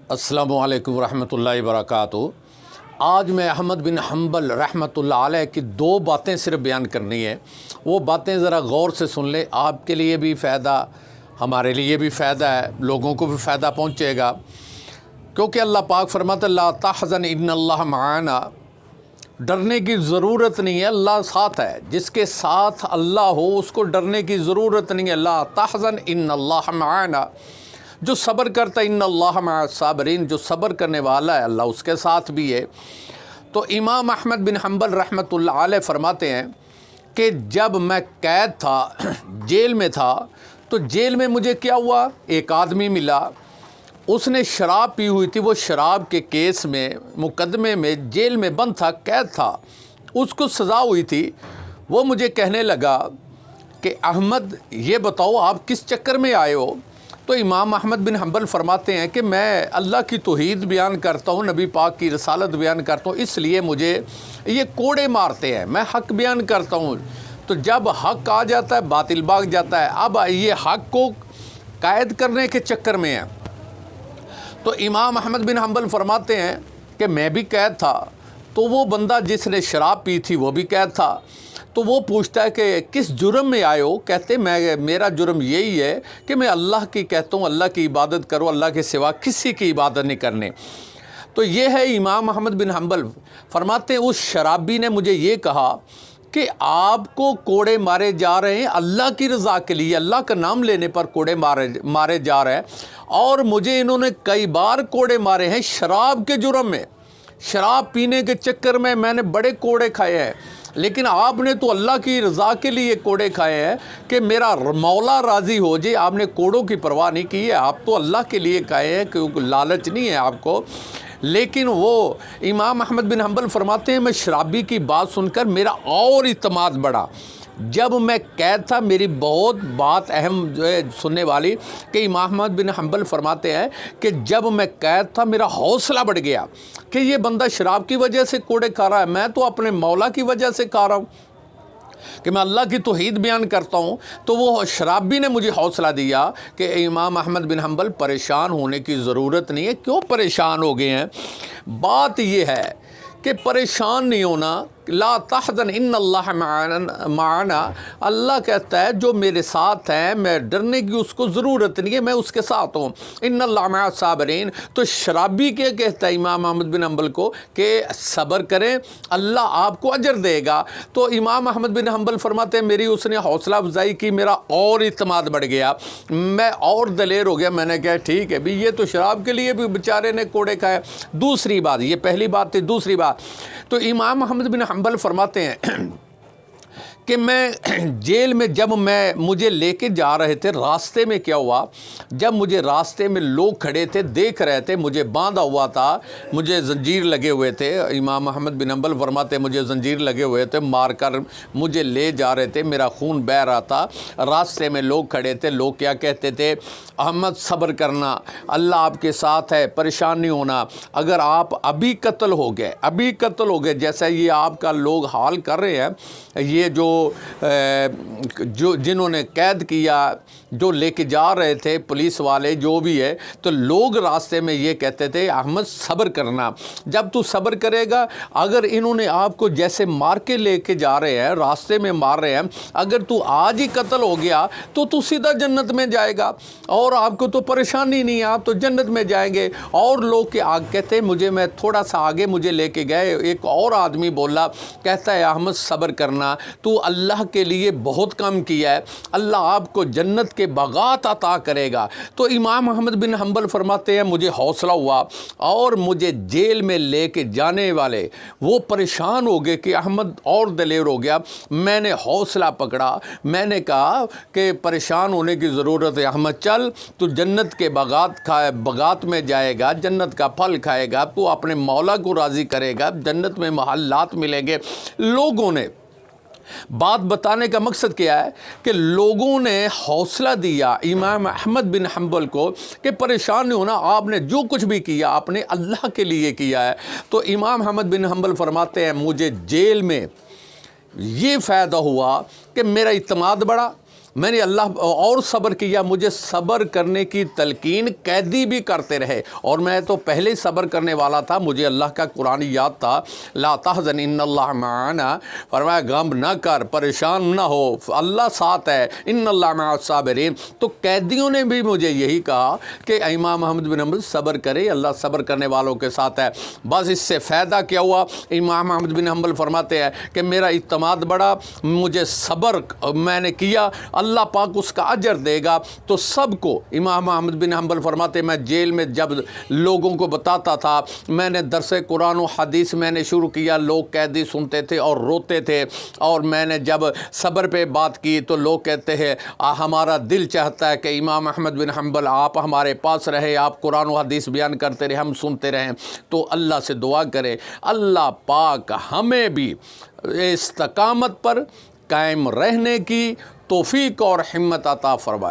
अस्सलामु अलैकुम रहमतुल्लाहि वबरकातुहू। आज मैं अहमद बिन हम्बल रहमतुल्लाह अलैह की दो बातें सिर्फ बयान करनी है। वो बातें ज़रा गौर से सुन ले, आपके लिए भी फ़ायदा, हमारे लिए भी फ़ायदा है, लोगों को भी फ़ायदा पहुँचेगा। क्योंकि अल्लाह पाक फरमाता ला तहज़न इन्नल्लाह मआना, डरने की ज़रूरत नहीं है, अल्लाह साथ है। जिसके साथ अल्लाह हो उसको डरने की ज़रूरत नहीं है। ला तहज़न इन्नल्लाह मआना, जो सब्र करता है इन्नल्लाह मअस साबिरीन, जो सब्र करने वाला है अल्लाह उसके साथ भी है। तो इमाम अहमद बिन हम्बल रहमतुल्लाह अलैह फरमाते हैं कि जब मैं कैद था, जेल में था, तो जेल में मुझे क्या हुआ, एक आदमी मिला, उसने शराब पी हुई थी। वो शराब के केस में, मुकदमे में जेल में बंद था, कैद था, उसको सज़ा हुई थी। वो मुझे कहने लगा कि अहमद ये बताओ आप किस चक्कर में आए हो। तो इमाम अहमद बिन हम्बल फरमाते हैं कि मैं अल्लाह की तौहीद बयान करता हूँ, नबी पाक की रसालत बयान करता हूँ, इसलिए मुझे ये कोड़े मारते हैं। मैं हक़ बयान करता हूँ, तो जब हक़ आ जाता है बातिल भाग जाता है। अब ये हक़ को कैद करने के चक्कर में है। तो इमाम अहमद बिन हम्बल फरमाते हैं कि मैं भी कैद था, तो वो बंदा जिसने शराब पी थी वो भी कैद था। तो वो पूछता है कि किस जुर्म में आए हो। कहते मेरा जुर्म यही है कि मैं अल्लाह की कहता हूँ अल्लाह की इबादत करो, अल्लाह के सिवा किसी की इबादत नहीं करने। तो ये है इमाम अहमद बिन हम्बल फरमाते हैं उस शराबी ने मुझे ये कहा कि आपको कोड़े मारे जा रहे हैं अल्लाह की रज़ा के लिए, अल्लाह का नाम लेने पर कोड़े मारे जा रहे हैं। और मुझे इन्होंने कई बार कोड़े मारे हैं शराब के जुर्म में, शराब पीने के चक्कर में मैंने बड़े कोड़े खाए हैं। लेकिन आपने तो अल्लाह की रज़ा के लिए कोड़े खाए हैं कि मेरा मौला राज़ी हो जाए। आपने कोड़ों की परवाह नहीं की है, आप तो अल्लाह के लिए खाए हैं, क्योंकि लालच नहीं है आपको। लेकिन वो इमाम अहमद बिन हम्बल फरमाते हैं मैं शराबी की बात सुनकर मेरा और इत्मीनान बढ़ा। जब मैं कैद था, मेरी बहुत बात अहम जो है सुनने वाली, कि इमाम अहमद बिन हम्बल फरमाते हैं कि जब मैं कैद था मेरा हौसला बढ़ गया कि ये बंदा शराब की वजह से कोड़े खा रहा है, मैं तो अपने मौला की वजह से खा रहा हूँ कि मैं अल्लाह की तौहीद बयान करता हूँ। तो वो शराबी ने मुझे हौसला दिया कि इमाम अहमद बिन हम्बल परेशान होने की ज़रूरत नहीं है। क्यों परेशान हो गए हैं? बात ये है कि परेशान नहीं होना। ला तहज़न इन्नल्लाह मआना, अल्लाह कहता है जो मेरे साथ हैं, मैं डरने की उसको ज़रूरत नहीं है, मैं उसके साथ हूँ। इन्नल्लाह मअस साबिरीन, तो शराबी क्या कहता है इमाम अहमद बिन हम्बल को कि सब्र करें, अल्लाह आपको अजर देगा। तो इमाम अहमद बिन हम्बल फरमाते हैं मेरी उसने हौसला अफजाई की, मेरा और इत्मीनान बढ़ गया, मैं और दलेर हो गया। मैंने कहा ठीक है भी, ये तो शराब के लिए भी बेचारे ने कोड़े खाए। दूसरी बात, ये पहली बात थी, दूसरी बात तो इमाम अहमद बिन हम्बल फरमाते हैं कि मैं जेल में जब मुझे लेके जा रहे थे, रास्ते में क्या हुआ, जब मुझे रास्ते में लोग खड़े थे देख रहे थे, मुझे बांधा हुआ था, मुझे जंजीर लगे हुए थे। इमाम अहमद बिन हम्बल फरमाते मुझे जंजीर लगे हुए थे, मार कर मुझे ले जा रहे थे, मेरा खून बह रहा था। रास्ते में लोग खड़े थे, लोग क्या कहते थे, अहमद सब्र करना, अल्लाह आपके साथ है, परेशान नहीं होना। अगर आप अभी कत्ल हो गए जैसा ये आपका लोग हाल कर रहे हैं, ये जो जिन्होंने कैद किया, जो लेके जा रहे थे पुलिस वाले जो भी है, तो लोग रास्ते में ये कहते थे अहमद सब्र करना, जब तू सब्र करेगा, अगर इन्होंने आपको जैसे मार के लेके जा रहे हैं, रास्ते में मार रहे हैं, अगर तू आज ही कत्ल हो गया तो तू सीधा जन्नत में जाएगा और आपको तो परेशानी नहीं है, आप तो जन्नत में जाएंगे। और लोग के आगे कहते मुझे, मैं थोड़ा सा आगे मुझे लेके गए, एक और आदमी बोला, कहता है अहमद सब्र करना, तू अल्लाह के लिए बहुत काम किया है, अल्लाह आपको जन्नत के बागात अता करेगा। तो इमाम अहमद बिन हम्बल फरमाते हैं मुझे हौसला हुआ और मुझे जेल में लेके जाने वाले वो परेशान हो गए कि अहमद और दलेर हो गया। मैंने हौसला पकड़ा, मैंने कहा कि परेशान होने की ज़रूरत है, अहमद चल, तू जन्नत के बागात में जाएगा, जन्नत का फल खाएगा, तू अपने मौला को राज़ी करेगा, जन्नत में महल्लात मिलेंगे। लोगों ने बात बताने का मकसद क्या है कि लोगों ने हौसला दिया इमाम अहमद बिन हम्बल को कि परेशान नहीं होना, आपने जो कुछ भी किया आपने अल्लाह के लिए किया है। तो इमाम अहमद बिन हम्बल फरमाते हैं मुझे जेल में ये फ़ायदा हुआ कि मेरा इत्मीनान बढ़ा, میں نے اللہ اور صبر کیا، مجھے صبر کرنے کی تلقین قیدی بھی کرتے رہے، اور میں تو پہلے ہی صبر کرنے والا تھا، مجھے اللہ کا قرآن یاد تھا، لا تحزن ان اللہ معنا، فرمایا غم نہ کر، پریشان نہ ہو، اللہ ساتھ ہے، ان اللہ مع الصابرین۔ تو قیدیوں نے بھی مجھے یہی کہا کہ امام احمد بن حنبل صبر کرے، اللہ صبر کرنے والوں کے ساتھ ہے۔ بس اس سے فائدہ کیا ہوا؟ امام احمد بن حنبل فرماتے ہیں کہ میرا اعتماد بڑھا، مجھے صبر میں نے کیا، اللہ پاک اس کا اجر دے گا۔ تو سب کو، امام احمد بن حنبل فرماتے ہیں میں جیل میں جب لوگوں کو بتاتا تھا، میں نے درس قرآن و حدیث میں نے شروع کیا، لوگ قیدی سنتے تھے اور روتے تھے، اور میں نے جب صبر پہ بات کی تو لوگ کہتے ہیں ہمارا دل چاہتا ہے کہ امام احمد بن حنبل آپ ہمارے پاس رہے، آپ قرآن و حدیث بیان کرتے رہے، ہم سنتے رہیں۔ تو اللہ سے دعا کرے اللہ پاک ہمیں بھی استقامت پر قائم رہنے کی توفیق اور ہمت عطا فرمائے۔